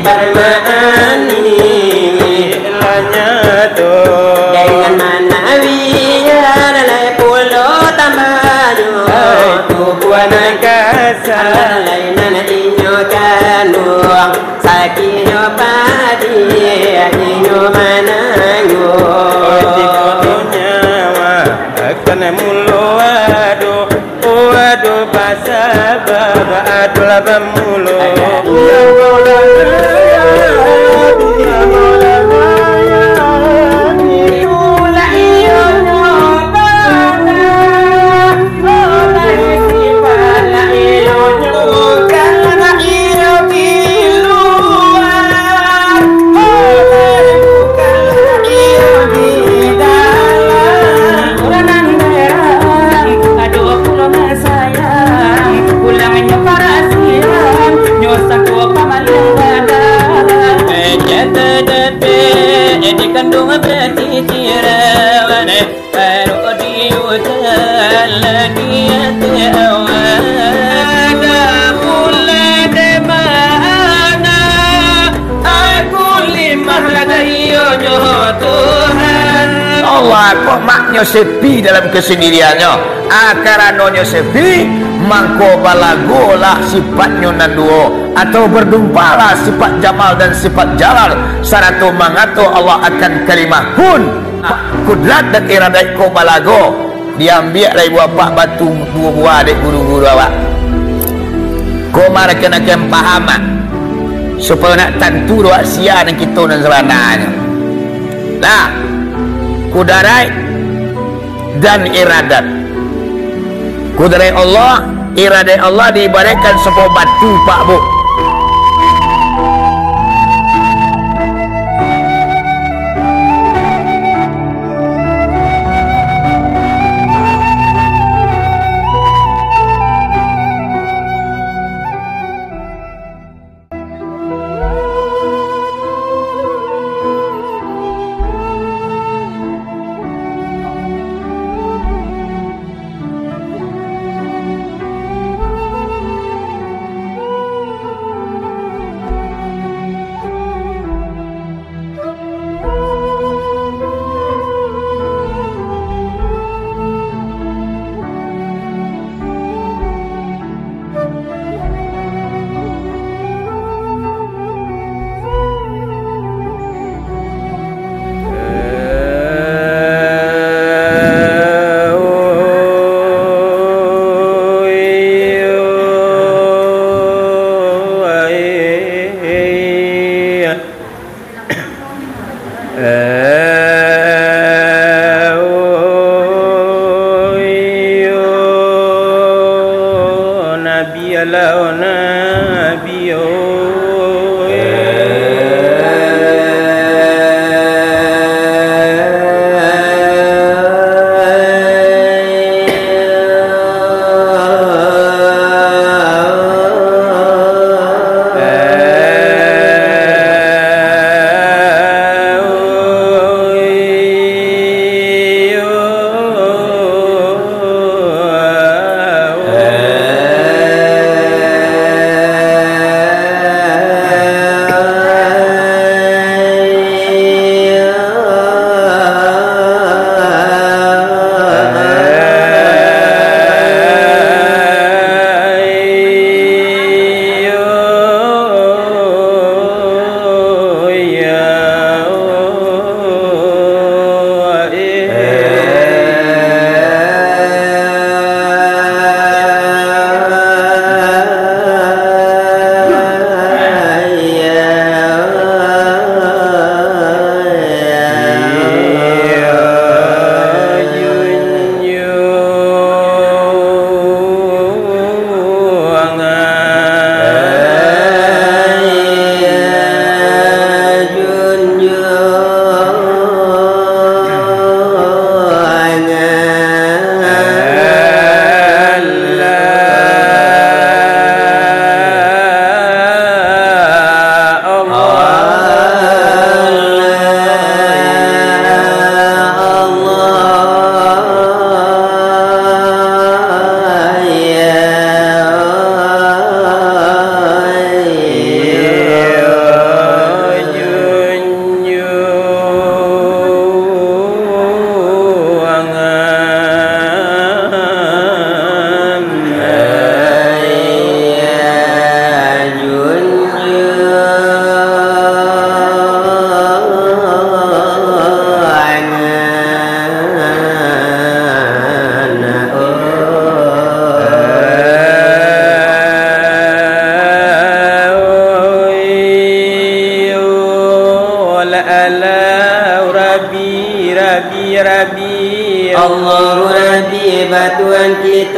permaani Lanyatu dengan manawiyan lai pulau tambanyo Tubuana kasa lai nana inyo kanuang sakinyo padi inyo mananyo Dikotonya wa Akan mulu Wadu basabab Adul bamulu Ya Maulana Ya Maulana kandung berarti tirawan baru diutal dia awada mulai mana aku limah lagayo Tuhan Allah kok maknya sepi dalam kesendiriannya akaranonya sepi mangko balagolah sifatnya nanduo atau berdumpalah sifat jamal dan sifat jalal saratu mangato Allah akan kalimah pun kudrat dan iradat ko balago diambil dari bapak batu dua buah adik guru-guru awak ko marah kena pahaman supaya nak tentu doa sia dan kita dan selananya nah kudarai dan iradat kudarai Allah iradat Allah diibaratkan sebuah batu pak bu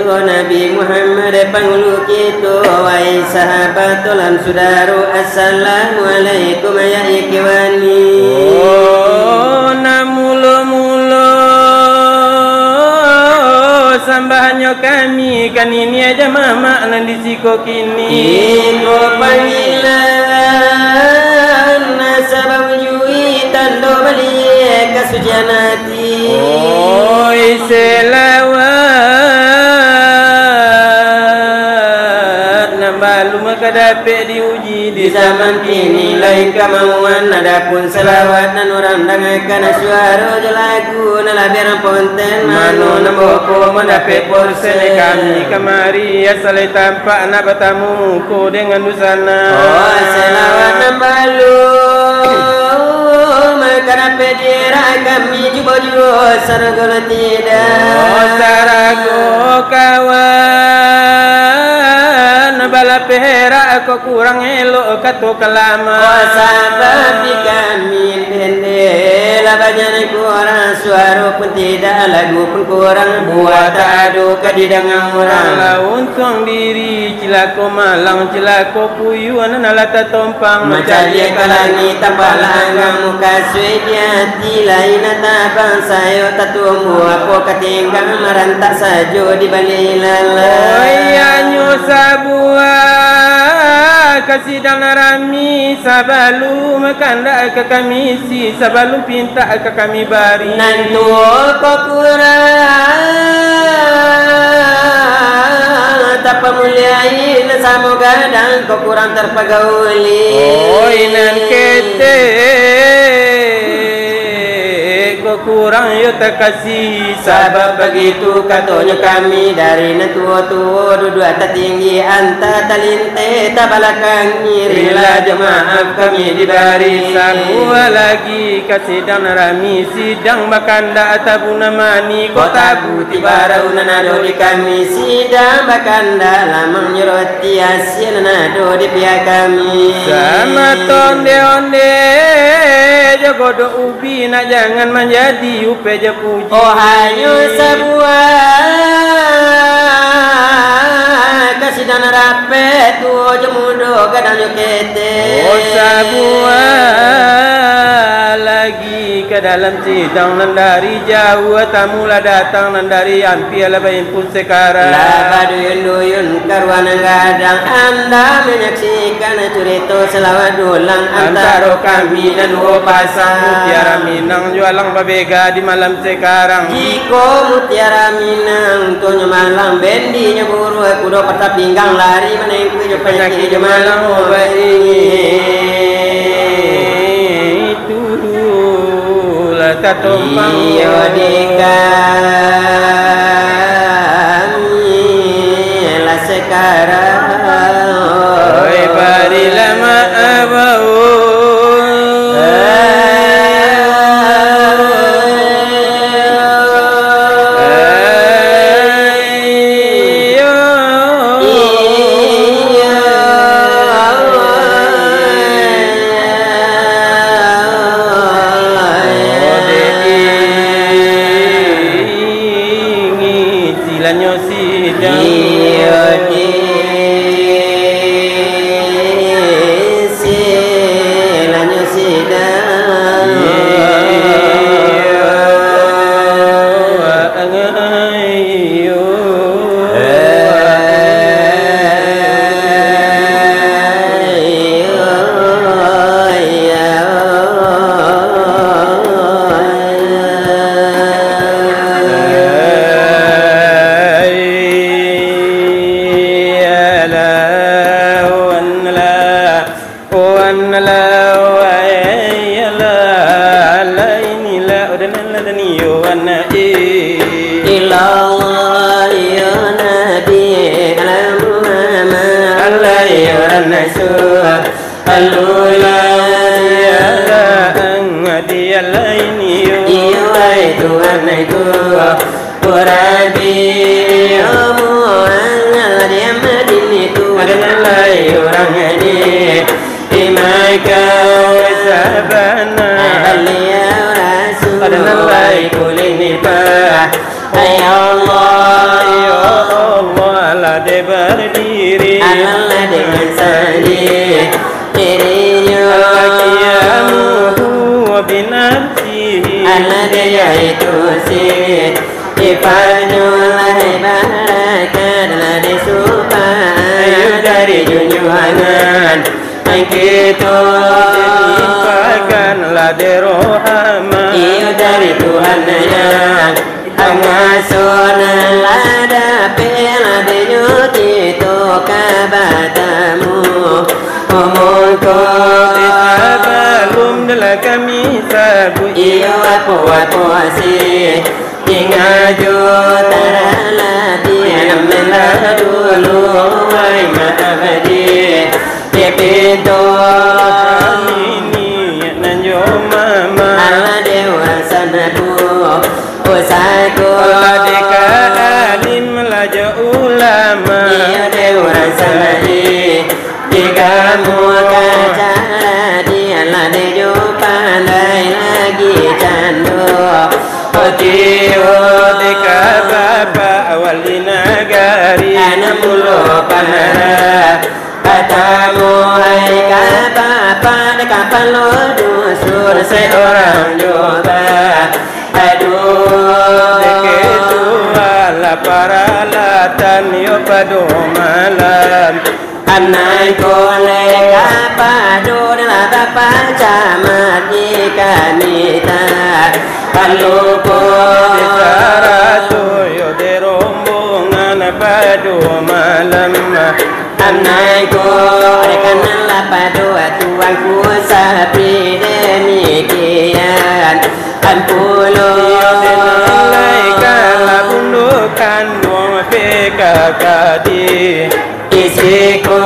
kita Nabi Muhammad pangulu kita wahai sahabat lan saudara assalamualaikum ya ikhwani. Namulo sambahannya kami kan ini aja mama nan disiko kini. Iko panggilan nasabah wujui tando balik kasucian hati. Selawat nambalu maka dapat diuji di zaman kini lain kemauan adapun selawat nan orang dengarkan suara lagu nalabiran ponten mano namboko mendapat porsen kami kemari asal tampak nak bertamu ku dengan busana. Oh selawat nambalu karena pedira kami juga saragol tidak. Oh sarago kawan bala pehera aku kurang elok katu kelama. Oh sabab kami bende labanya kurang suara pun tidak lagu pun kurang buat adu kedidangan orang. Untung diri cilako malang cilako puyuan nalata tompang macam dia kalangi tambah langgang muka dia di lain tabang saya tak tumbuh apa ketinggang merantak saja di balik lala. Oh iya nyusabua kasih dan rami sabalu makanda ke kami si sabalu pinta ke kami bari nantu kau kurang tak pemuliain sama gadang kau kurang terpagauli. Oh inan kete kurang yo terkasih sabab begitu katanya kami dari tua-tua duduk atas tinggi anta talinte tabalakang irilah jemaah kami dibari sabua lagi kasih dan rami sidang bakanda tabuna mani kota buti barau nanado di kami sidang bakanda lamang nyeroti asin nanado di pihak kami sama tonde-onde jogodo ubi nak jangan menjadi upe je puji. Oh hanya sebuah kasih dan rapet tu jemudo kadang jokete. Oh sebuah lagi ke dalam sidang nan dari jauh tamulah datang nan dari hampir lebih pun sekarang. Laba duyun karuan gadang anda menyaksikan cerita selawat dulang antara kami dan dua pasang mutiara minang jualang babega di malam sekarang. Jiko mutiara minang tunya malang bendinya buru kudo patah pinggang lari menengku jo penyakit jo malang itu lah katompang iyo dikami lah sekarang. Oi bari lama abau Allah de berdiri Allah dengan sendirinya Allah qiyamuhu wa binafsihi Allah dia itu sifatnya barakat Allah disumpah dari junjungan kita dilimpahkanlah de rohama itu dari Tuhan yang Angasuh lada pela de nyuci tu kabatamu Omongko Sabalum dala kami sabu iyo aku si Ingaju tarala dia melah dulu Wai maafadi Pepito ini nanjo mama Allah dewa sanaku Usahaku Allah deka alim laja ulama Dia dewa sanadi Kamu kaca dia lah dia pandai lagi candu Otiyo deka bapa awali nagari Anak mulu panara Katamu hai kapapa Kapan lo dusur seorang juga Aduh deke tuala paralatan yo padu malam Anai kole kapadu Dala bapa camat ikanita Kalupo Saratu yo de rombongan padu malam Anai kole kanala padu Tuan ku sapi demikian Ampulo Denilai kala bundukan wong PKKD Isiko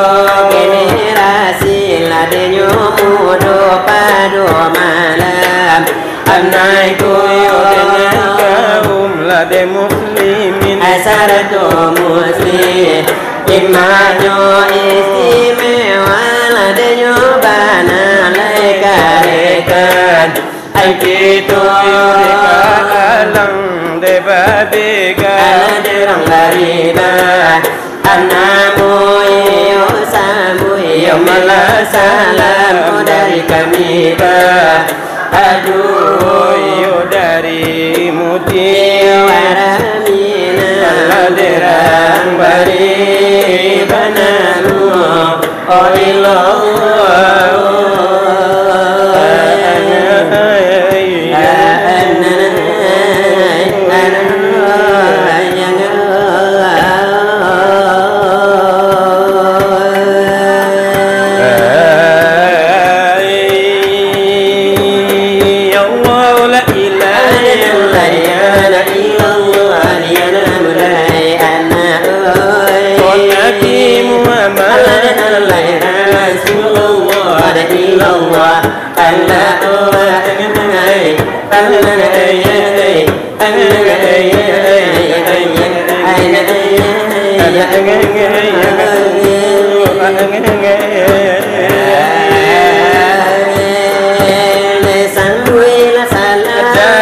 generasi ladenyo mudo padu malam Anai yo dengan kole kaum lade muslimin Asaratu muslim Imanyo istimewa ladenyo bana lekarekan Aikitu alang de babega ala derang lariba Anamu iyo samu iyo malah salam dari kami Aduh yo dari muti waramina Allah derang bari banamu oh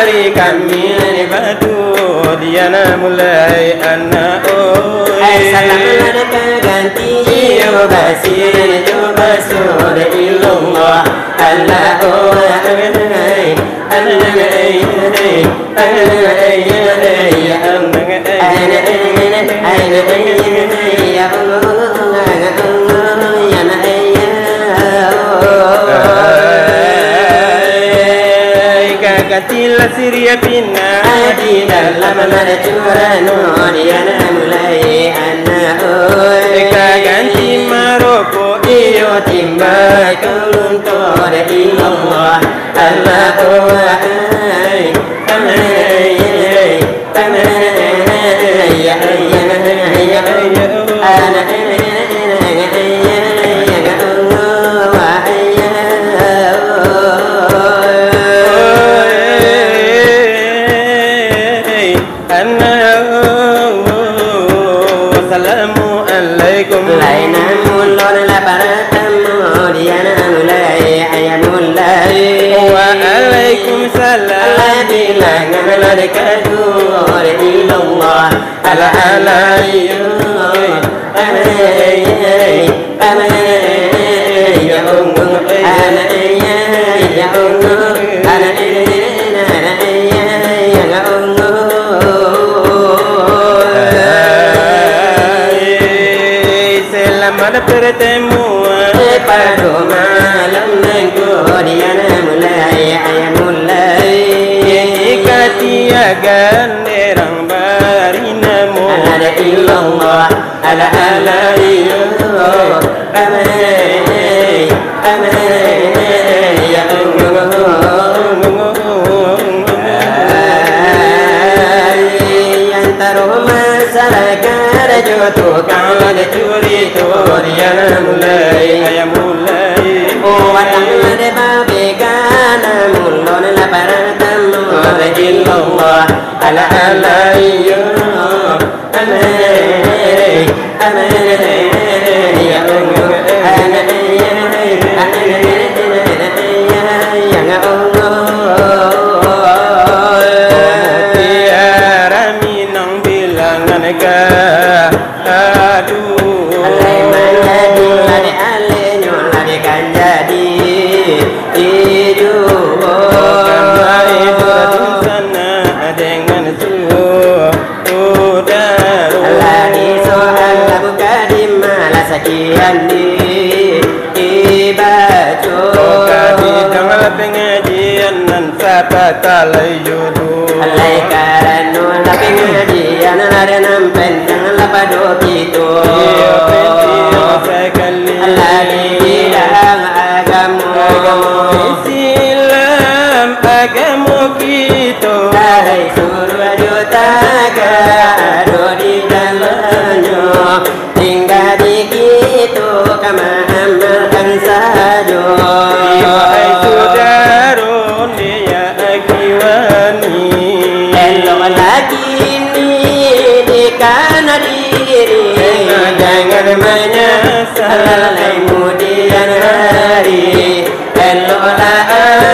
dari kami batu diana mulai anak Salam ganti yo basir yo basur illallah Allah Katilah Syria bina di dalam marjuranu yana mulai anak Eka ganti Maroko iyo timba kuluntor illallah Allah Assalamualaikum laina mulon la baratamu diana mulai ayamulai Waalaikumsalam Allah bilang malaikatu illallah ala alayhi Selamat bertemu pada malam mengkodian mulai ayam mulai jika tiaga nerang barinamu ala illallah ala illallah amai ya yang taruh masyarakat jodoh kalau curi yang mulai ayam mulai watang de babegana mulon la baratam illallah ala ya amai ya tiara minang bilangan aduh sekian dibaca kami tengah pengajian dan sahabat talai jodoh alai karanu la pengajian ada nampen jangan lupa doa itu Allah di dalam agama Islam agama kita dari surga juta gado di dalamnya tinggal di kita kama amalkan saja wahai saudara dia akiwani elok lagi ni di kanan diri jangan menyesal kemudian hari eloklah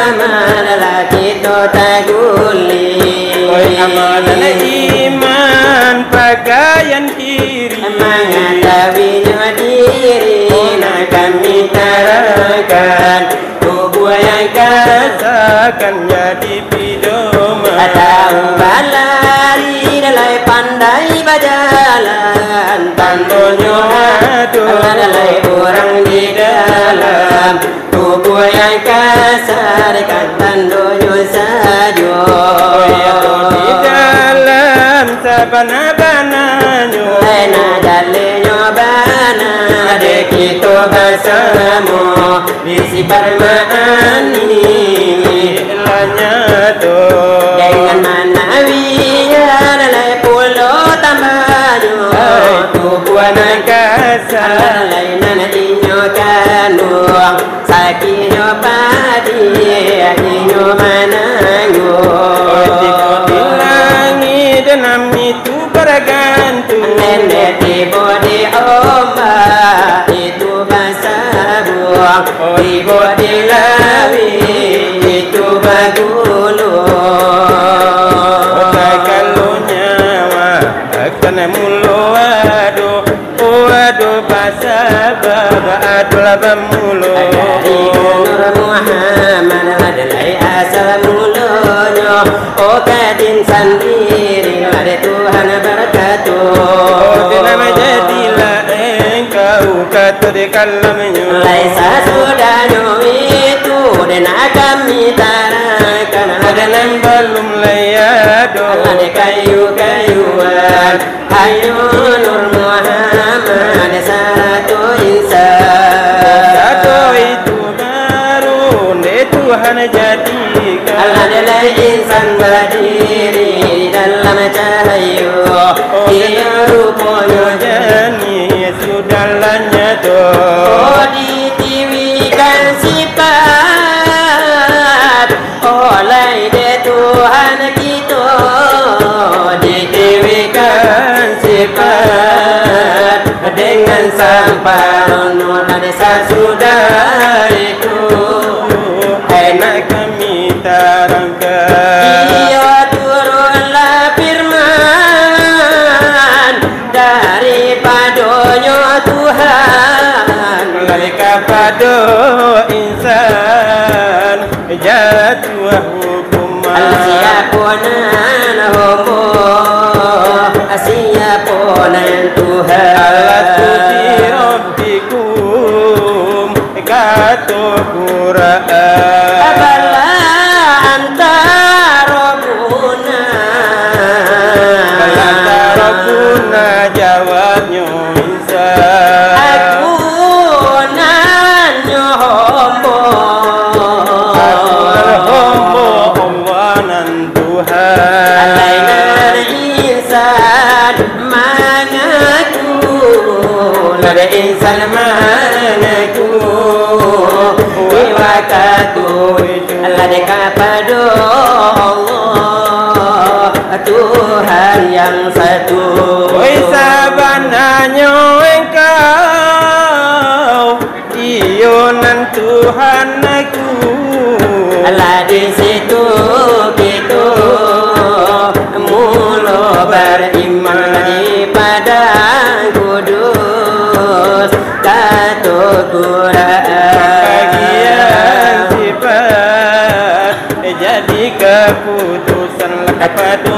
amal lagi tu tak guli amalan iman pakaian kiri mengetahuinya diri nak kami terangkan tubuh yang rasakan jadi pedoman tahu balari dalai pandai berjalan tantonya dalai orang di dalam tubuh yang kasar kan tantonya saja di dalam sabana-bananya lena dalenya bana dek kita bersama bisi permani ilahnya tu dengan manawinya dalai pulau tambahnya tubuh anak kasar lainan inyo kanuang sakinyo padi inyo manango di langit dan itu bergantung nende tibo di ombak itu basah buang tibo di lawi itu bagulung kalau nyawa akan mulu aduh basah baba adalah bamulu Nur Muhammad adalah asal mulanya oh kadin sendiri ada Tuhan berkatuh nama jadilah engkau kata di kalamnya laisa sudahnya itu dan kami tarakan ada belum layado ada kayu-kayuan ayo Nur Muhammad satu insan satu itu baru Tuhan jadikan Allah adalah insan berdiri dalam cahaya dia rupanya jenis sudahnya tu oh ditiwikan sifat oleh Tuhan kita ditiwikan sifat dengan samparan desa sudah itu enak kami terangkan dia turunlah firman daripadanya jatuh hukum Al-siapunan homo Asiapunan Tuhan alat suci rabbikum kata Quran Abala antara guna antara guna jawabnya insan Aku nanyo homo Allah nan Tuhan Alainan insan mangaku Lada insan mangaku Wiwakatu Lada kapado Allah Tuhan yang satu Oi sabananya engkau Ionan Tuhan aku Allah di situ gitu mulu beriman di padang kudus kata Quran bagian sifat jadi keputusan kepada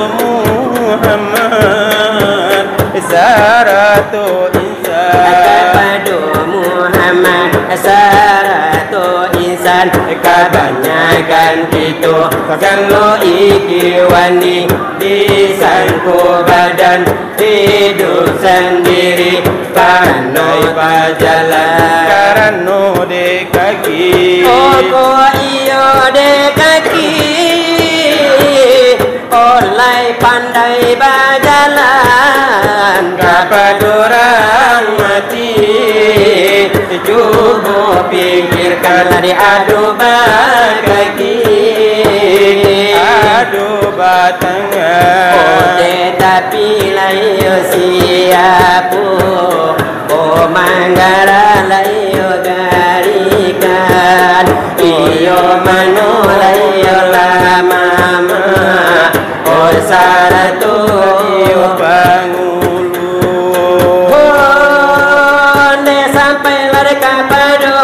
Muhammad saratu insan kepada Muhammad saratu insan kebanyakan itu kalau ikiwani disangku badan hidup sendiri pandai berjalan karena de kaki oh iyo de kaki oleh pandai berjalan kepada orang mati cuba pikirkan dari adu kaki adu batangan oh tetapi layo siapu oh manggara layo garikan iyo mano layo lama oh saratu iyo bangulu sampai lari kapado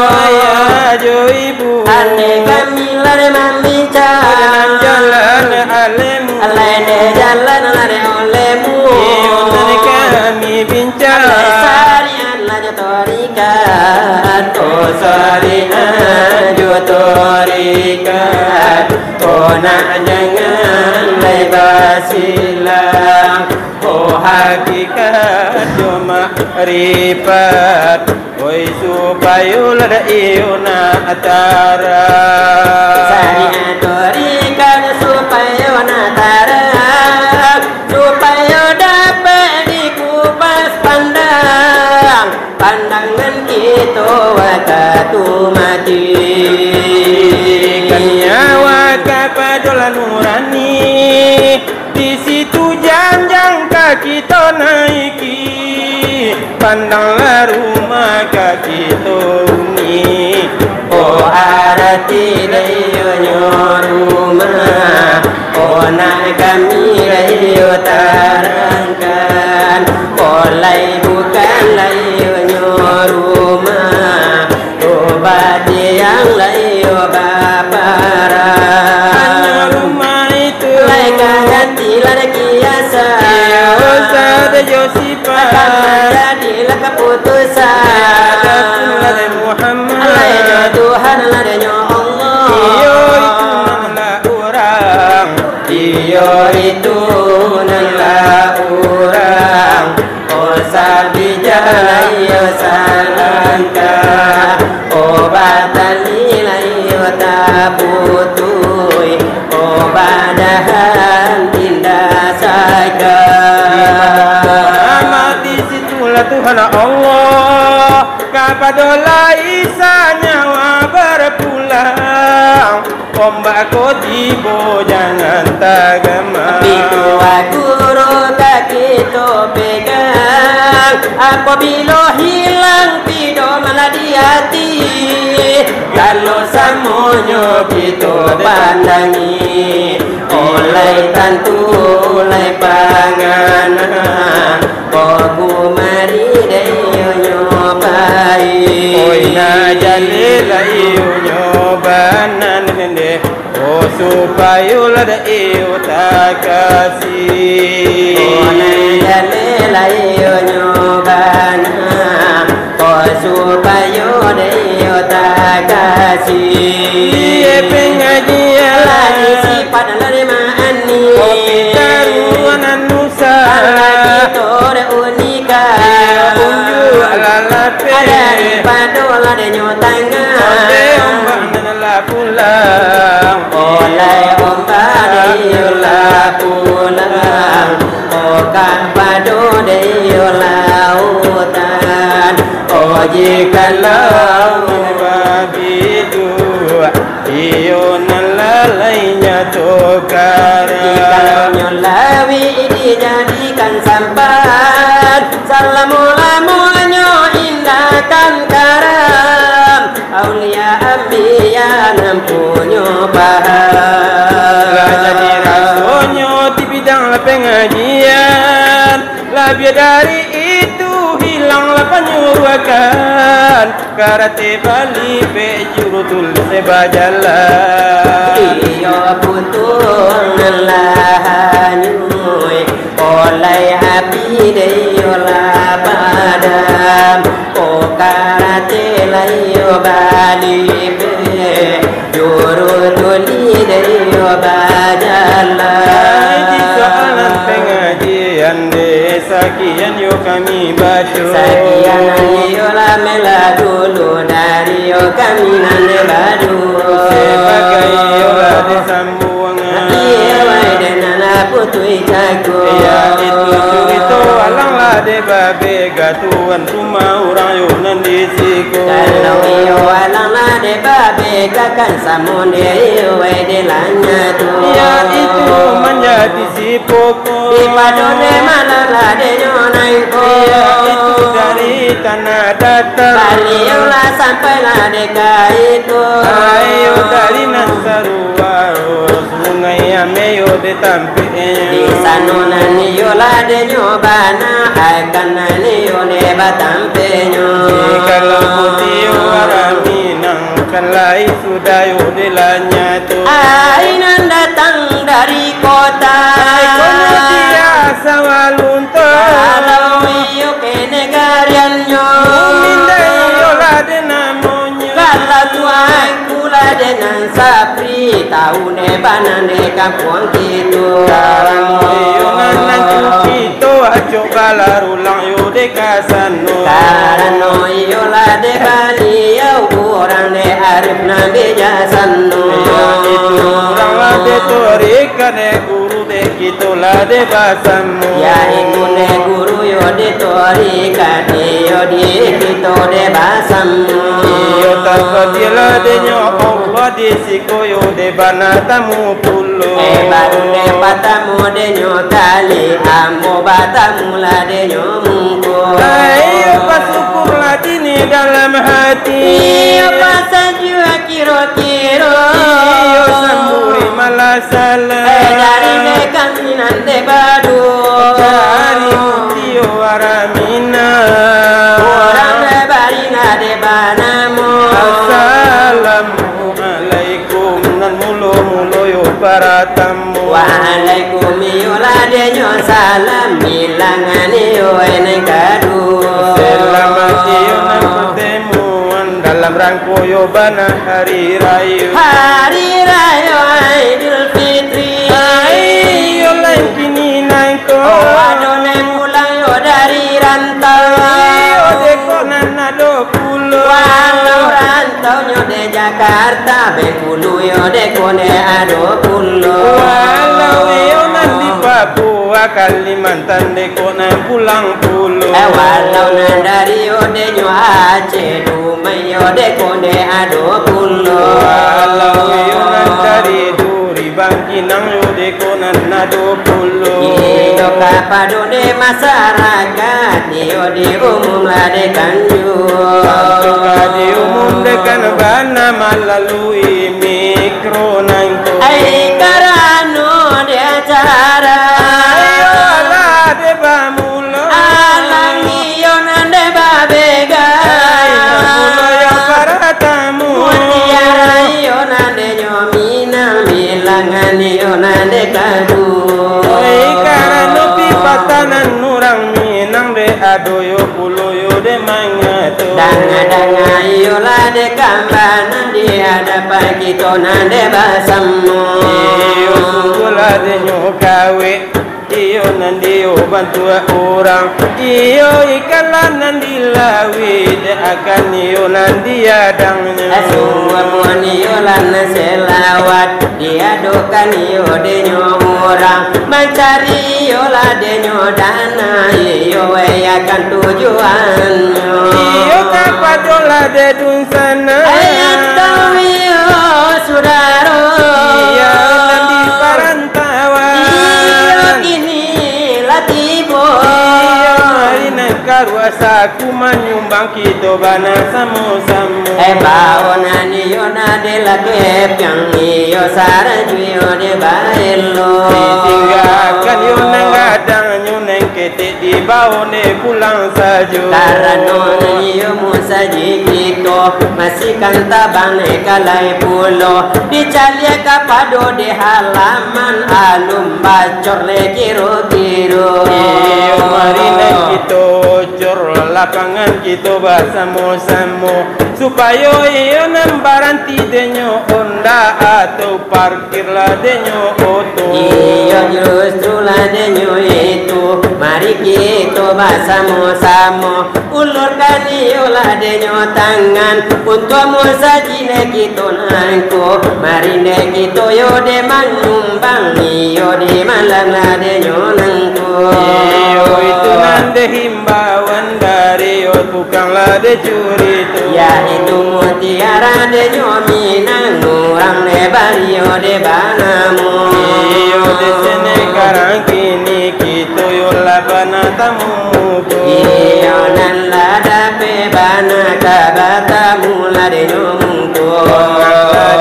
iya jo ibu ane kami lari membincang jalan alemu alene jalan lari olehmu iya kami bincang sarian laju torikat oh sarian ju torikat oh nak jangan lebar silang oh hakikat jo makrifat oi supaya lada iuna atara saya torikan supaya natara supaya dapat dikupas pandang pandangan itu waktu mati kan nyawa kepada nurani di situ janjang kaki to naiki pandanglah rumah kaki to uni oh arati layo rumah oh nak kami layo tarangkan oh lai bukan layo rumah oh bati yang layo baparan rumah itu lai ganti lai kiasa ada Yosifah jadilah keputusan ada Muhammad Allah Tuhan adanya Allah iyo itu nanglah orang iyo itu nanglah orang oh sabi jalan yo salangka oh batali layo tabutui oh badahan tindak saja Tuhan Allah kepada Laisa nyawa berpulang ombak tiba jangan tagama Bila guru kaki to pegang apabila hilang tidur malah di hati kalau semuanya kita pandangi oleh tantu oleh panganan Ogu mari dayo nyobai oi na jalila iyo nyobanan supaya lada iyo tak kasih. Onandale layo nyobana supaya layo tak kasih. Pengajian lagi sifat lerma ani taruhan nusa tore unika unju alalat ada di padola de nyotanga la pulang oleh ombak de la pulang okan pado de lautan jikalau babidu iyo nalalainya tokara jikalau nyolawi dijadikan sampan salamulamunyo indahkan karam aulia ambiya nampunyo paham jadi rasonyo di bidang pengajian lebih dari itu hilanglah penyuruhkan karate bali pejurutul sebajalan iyo putung nalahanyui oleh api deyola padam o karate layo bali pejurutul deyo bajalan di soalan pengajian desa kian yo kami baca sakian yo la mela dulu dari yo kami nande badu sebagai yo la disambungan iya wai denana putui cago ya itu alang la de babe gatuan rumah orang yo nandi siko kalau yo alang la de babe kakan samonde yo wai de lanya tu ya itu menjadi si pokok di padone mana la de nyonai ko ya itu dari tanah datar baliau lah sampai lah deka itu ayo dari Nasaruaro sungai ameyo de tampilnya di sanunan yo lah de nyobana akan nani yo de batampenyo kalau putih waraminang kalai sudah yo de lanya tu ainan datang dari kota kono dia sawalunto kalau yo ke negarianyo yo la de namonyo kalau tuan kula dengan sapri tahu ne banane kampung gitu yo nanan cukito ajo balarulang yo de kasano karena yo la de bali yo orang de arif nabi jasano itu orang la de torika de guru de kito la de basamu ya itu ne guru yo de torika de yo di kito de basamu yo takadila de nyo Allah di siko yo de banatamu pulo baru de patamu de nyo kali ambo batamu la de nyo mungko ayo pasukur latini dalam hati iyo pasajua kiro-kiro iyo samburi malasala dari dekan minan de badu dari mutio waramina orang de barina de banamu Assalamualaikum nan mulo yo para tamu waalaikum yola de nyo salam bilangan yo ene kadu selamat yo nan pertemuan dalam rangko yo bana hari raya Idul Fitri ayo lain kini nangko adone pulang yo dari rantau yo deko nanado pulo walau rantau yo de Jakarta bekulu yo deko ne ado pulo walau yo nan di Papua Kalimantan deko nan pulang pulo walau nan dari yo de nyo Aceh Dumai yo deko ne ado pulo walau yo nan dari Duri Bangkinang yo deko nan nado pulo iyo kapado de masyarakat yo di umum lah de kanju di umum dekan bana melalui mikro nangko ai karano de acara ayo lah de bamulo alang iyo nande babega pulo yang para tamu mutiara iyo nande nyomina bila doyo pulo yo de mangato danga iyo la de kambana dia dapat kita nande basamu iyo sunggulah de nyokawe iyo nandi bantu orang iyo ikalan nandi lawi de akan iyo nandi adangnya semua pun iyo lan selawat dia dokan iyo de orang mencari iyo la de dana iyo akan tujuannya iyo kapadola de dunsana ayat tawiyo sudaro iya nandi parantawan iyo kini latibo iyo marina karwasa ku menyumbang kita bana samu-samu baonan iyo na de la kepyang iyo sarajuyo de baelo ditinggalkan yo nangadang yo neng ketek di baone pulang saja karena iyo musaji kita masih kanta bane kalai pulo dicalia kapado di halaman alum bacor le kiro-kiro iyo marina kita cor lapangan kita bersama-sama supaya iyo nambaranti denyo onda atau parkirlah denyo oto iyo justru lah denyo itu mari kita bersama-sama ulurkan iyo lah denyo tangan untuk musajine kita nangko mari ne kita yo de manyumbang iyo di malang lah denyo nangko iyo itu nande himbauan dari tukanglah de curi itu ya itu mutiara de minang orang lebar yo de banamu iyo de sene karang kini kita yo labana tamu iyo nan lada pe bana kabata mula de nyomungko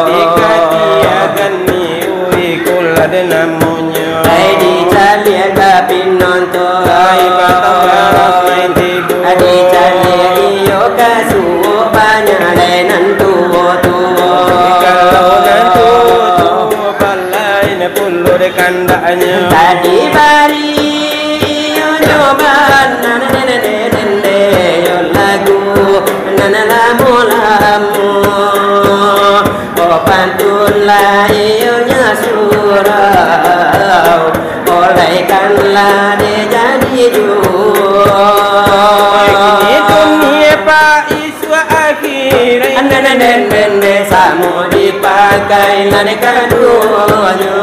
dikatia gani ui kula de namonyo ai di calia kapinon to ai batang garas main tigo adi calia iyo kasu banyak lenan tuwo kalau nantu balai ne pulu de kandanya tadi bari yo nyoban nene yo lagu nana lamu oh pantun la yo nyasurau olehkanlah de jadi ini dunia pak iswa akhir nene samu dipakai nane kadunya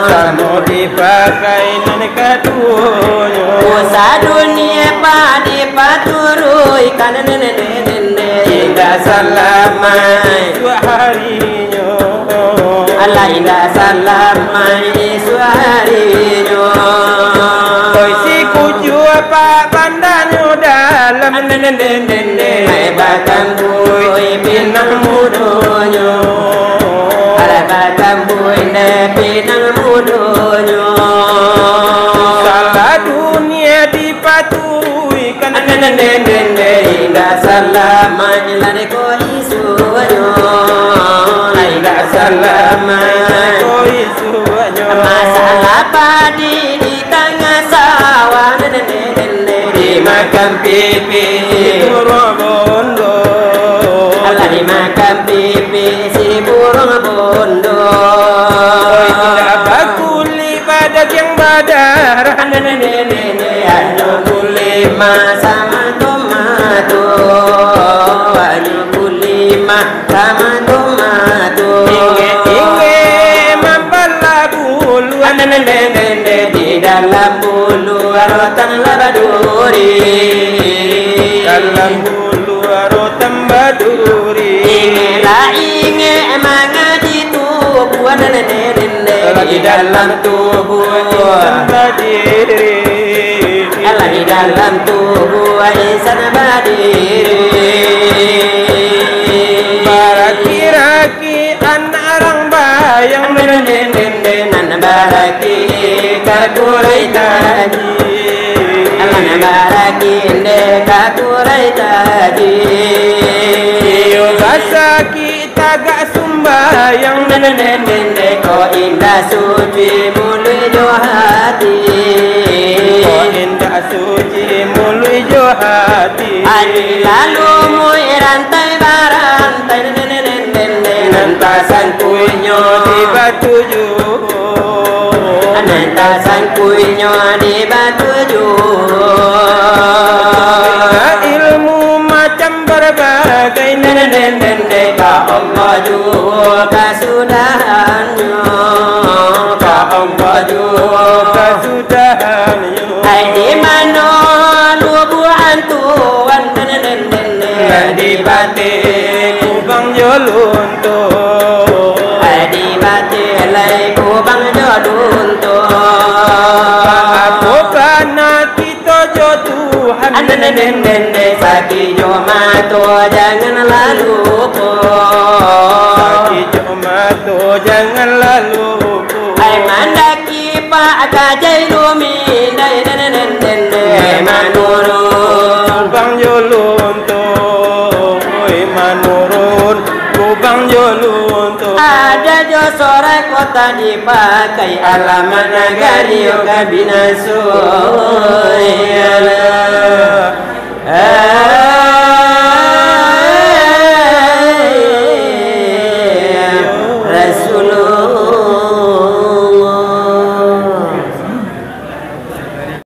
samo dipakai nane kadunya usaha dunia padi paturui karena nene indah salamai iswa harinya Allah indah salamai suarinya koi si kuju apa pandanyo dalam nene bahkan bui pinang mudonyo ala bahkan bui ne pinang mudonyo salah dunia dipatuhi kan nene indah salamai lade ko isuanyo indah salamai koi suanya masalah padi di tengah sawah nene dimakan pipi burung bondo Allah dimakan pipi si burung bondo tidak bakuli badak yang badarah nene anu kulima sama tomato anu kulima sama tomato inge mambala bulu nene di dalam bulu rotan labaduri dalam bulu rotan baduri inge manga di tubuh nene di dalam tubuh badiri Allah di dalam tubuh insan badiri baraki-raki anak orang bayang nan baraki kakurai tadi Allah na baraki ne kakurai tadi yo basa kita gak sumbayang nene ko indah suci mulut hati ko indah suci mulut hati. Lalu mui rantai barantai nantasan kuinyo di batu ju. Nantasan kuinyo di batu ju. Ilmu macam berbagai Ka Allah ju kasudahannya. Ka Allah ju kasudahannya. Hai di mana lubuhan tuan di batik kubang jolunto. Hai di batik lai kubang jolunto. Aku kana kita jo Tuhan. Saki jomato janganlah lupa. Saki jomato janganlah lupa. Hai mandaki pak kajai lumi manurun kubang jolunto. Manurun kubang jolunto. Ada jo sore kota dipakai alamat nagari kabinasu.